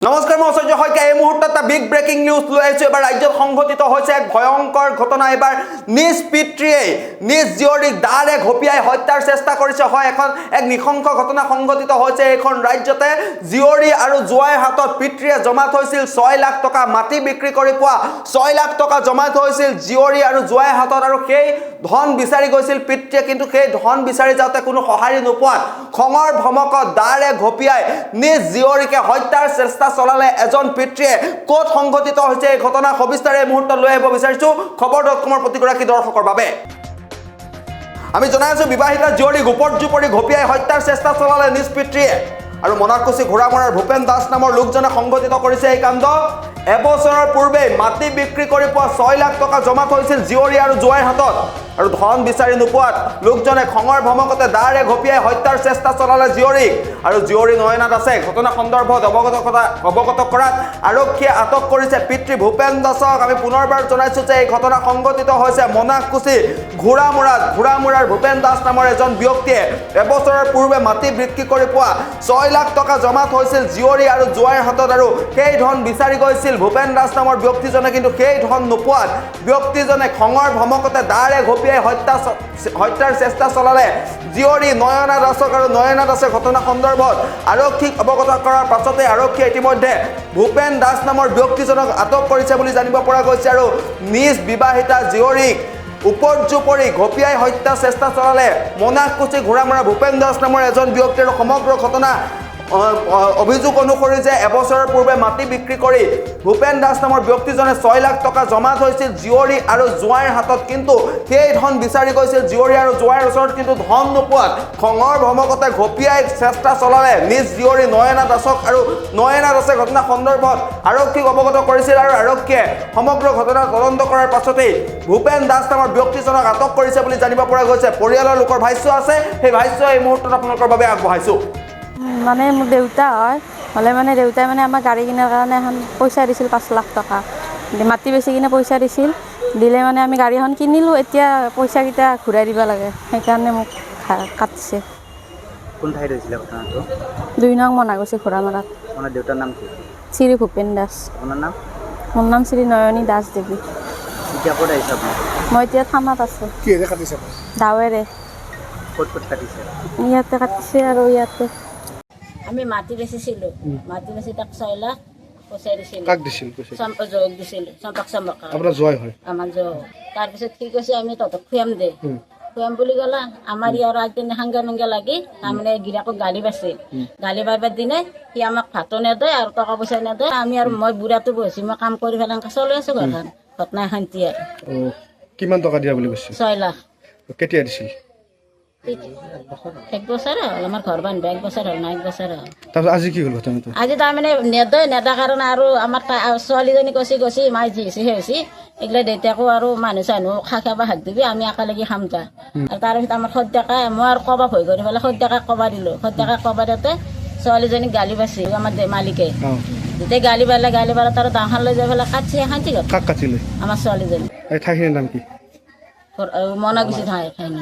নমস্কাৰ মই ঐশ্বৰ্য শইকীয়া এই মুহূৰ্তত এটা বিগ ব্ৰেকিং নিউজ লৈ আহিছোঁ। এবাৰ ৰাজ্যত সংঘটিত হৈছে এক ভয়ংকৰ ঘটনা। এবাৰ নিজ পিতৃয়ে নিজ জীয়ৰীক দাৰে ঘপিয়াই হত্যাৰ চেষ্টা কৰিছে। হয়, এখন এক নৃশংস ঘটনা সংঘটিত হৈছে এইখন ৰাজ্যতে। জীয়ৰী আৰু জোৱাইৰ হাতত পিতৃয়ে জমা থৈছিল 6 লাখ টকা, মাটি বিক্ৰী কৰি পোৱা 6 লাখ টকা জমা থৈছিল জীয়ৰী আৰু জোৱাইৰ হাতত, আৰু সেই ধন বিচাৰি গৈছিল পিতৃয়ে। কিন্তু সেই ধন বিচাৰি যাওঁতে কোনো সঁহাৰি নোপোৱাত খঙৰ ভমকত দাৰে ঘপিয়াই নিজ জীয়ৰীকে হত্যাৰ চেষ্টা চলালে এজন পিতৃয়ে। ক'ত সংঘটিত হৈছে এই ঘটনা সবিস্তাৰে এই মুহূৰ্তত লৈ আহিব বিচাৰিছোঁ খবৰ.com প্ৰতিগৰাকী দৰ্শকৰ বাবে। আমি জনাই আছোঁ, বিবাহিতা জীয়ৰীক উপৰ্যুপৰি ঘপিয়াই হত্যাৰ চেষ্টা চলালে নিজ পিতৃয়ে। আৰু মনাকুচি ঘোঁৰামৰাৰ ভূপেন দাস নামৰ লোকজনে সংঘটিত কৰিছে এই কাণ্ড। এবছৰৰ পূৰ্বে মাটি বিক্ৰী কৰি পোৱা 6 লাখ টকা জমা থৈছিল জীয়ৰী আৰু জোৱাইৰ হাতত, আৰু ধন বিচাৰি নোপোৱাত লোকজনে খঙৰ ভমকতে দাৰে ঘপিয়াই হত্যাৰ চেষ্টা চলালে জীয়ৰীক। আৰু জীয়ৰী নয়না দাসে ঘটনা সন্দৰ্ভত অৱগত কৰাত আৰক্ষীয়ে আটক কৰিছে পিতৃ ভূপেন দাসক। আমি পুনৰবাৰ জনাইছোঁ যে এই ঘটনা সংঘটিত হৈছে মনাকুচি ঘোঁৰামৰাৰ ভূপেন দাস নামৰ এজন ব্যক্তিয়ে এবছৰৰ পূৰ্বে মাটি বিক্ৰী কৰি পোৱা 6 লাখ টকা জমা থৈছিল জীয়ৰী আৰু জোৱাইৰ হাতত, আৰু সেই ধন বিচাৰি গৈছিল ভূপেন দাস নামৰ ব্যক্তিজনে। কিন্তু সেই ধন নোপোৱাত ব্যক্তিজনে খঙৰ ভমকতে দাৰে ঘপিয়াই হত্যাৰ চেষ্টা চলালে জীয়ৰী নয়না দাসক। আৰু নয়না দাসে ঘটনা সন্দৰ্ভত আৰক্ষীক অৱগত কৰাৰ পাছতে আৰক্ষীয়ে ইতিমধ্যে ভূপেন দাস নামৰ ব্যক্তিজনক আটক কৰিছে বুলি জানিব পৰা গৈছে। আৰু নিজ বিবাহিতা জীয়ৰীক উপৰ্যুপৰি ঘপিয়াই হত্যা চেষ্টা চলালে মনাকুচি ঘোঁৰামৰা ভূপেন দাস নামৰ এজন ব্যক্তিৰ। সমগ্ৰ ঘটনা অভিযোগ অনুসৰি যে এবছৰৰ পূৰ্বে মাটি বিক্ৰী কৰি ভূপেন দাস নামৰ ব্যক্তিজনে 6 লাখ টকা জমা থৈছিল জীয়ৰী আৰু জোৱাইৰ হাতত। কিন্তু সেই ধন বিচাৰি গৈছিল জীয়ৰী আৰু জোৱাইৰ ওচৰত, কিন্তু ধন নোপোৱাত খঙৰ ভমকতে ঘপিয়াই চেষ্টা চলালে নিজ জীয়ৰী নয়না দাসক। আৰু নয়না দাসে ঘটনা সন্দৰ্ভত আৰক্ষীক অৱগত কৰিছিল, আৰু আৰক্ষীয়ে সমগ্ৰ ঘটনা তদন্ত কৰাৰ পাছতেই ভূপেন দাস নামৰ ব্যক্তিজনক আটক কৰিছে বুলি জানিব পৰা গৈছে। পৰিয়ালৰ লোকৰ ভাষ্য আছে, সেই ভাষ্য এই মুহূৰ্তত আপোনালোকৰ বাবে আগবঢ়াইছোঁ। মানে মোৰ দেউতা হয়, হ'লে মানে দেউতাই মানে আমাৰ গাড়ী কিনাৰ কাৰণে এখন পইচা দিছিল 5 লাখ টকা, মাটি বেচি কিনে পইচা দিছিল। দিলে মানে আমি গাড়ী এখন কিনিলোঁ, এতিয়া পইচাকেইটা ঘূৰাই দিব লাগে, সেইকাৰণে মোক কাটিছে। কোন ঠাইত হৈছিলে ঘটনাটো? 2 নং মনাকুচি ঘোঁৰামৰাত। আপোনাৰ দেউতাৰ নাম কি? শ্ৰী ভূপেন দাস। আপোনাৰ নাম? মোৰ নাম শ্ৰী নয়নী দাস দেৱী। এতিয়া ক'ত আহিছে আপুনি? মই এতিয়া থানাত আছোঁ। কিহেৰে কাটিছে? দাৱেৰে। ক'ত কাটিছে? ইয়াতে কাটিছে আৰু ইয়াতে। আমি মাটি বেচিছিলোঁ, মাটি বেচি তাক 6 লাখ পইচা দিছিলোঁ। কাক দিছিল পইচা? জয়ক দিছিলোঁ, চম্পাক চম্পাক। আপোনাৰ জয় হয়? আমাৰ জয়। তাৰপিছত কি কৈছে, আমি তহঁতক খুৱাম দে, খুৱাম বুলি ক'লা। আমাৰ ইয়াৰ আগদিনা সাংগা নংগা লাগি তাৰমানে গিৰাকক গালি পাইছিল। গালি পাৰিবাৰ দিনে সি আমাক ভাতো নেদে আৰু টকা পইচা নেদে। আমি আৰু মই বুঢ়াটো বহিছোঁ, মই কাম কৰি পেলাই চলাই আছোঁ ঘৰখন। ঘটনা শান্তি আৰু। কিমান টকা দিয়া বুলি কৈছে? 6 লাখ। কেতিয়া দিছিল? 1 বছৰ হ'ল আমাৰ ঘৰ বান্ধ, 1 বছৰ হ'ল না 1 বছৰ হ'ল। তাৰপিছত আজি কি হ'ল ঘটনাটো? আজি তাৰমানে নেদা কাৰণে আৰু আমাৰ ছোৱালীজনী গছি মাই যি হৈছে সেই হৈছে, এইগিলা দেউতাকো আৰু মানুহ চানুহ খাব হাত দিবি, আমি একেলগে খাম যা। আৰু তাৰপিছত আমাৰ সদ্যাকে মই আৰু ক'বা ভয় কৰি পেলাই সদ্যাকাক ক'বা দিলোঁ। সদ্যাকাক ক'বা দিওঁতে ছোৱালীজনীক গালি পাইছে আমাৰ মালিকে। যেতিয়া গালি পালে তাৰ ডাঙৰ লৈ যাই পেলাই কাটছে শান্তি ঘৰ। কাক কাটিলে? আমাৰ ছোৱালীজনী এই ঠাইখিনিৰ নাম কি? মনাকুচি ঠাই ঠাইনি।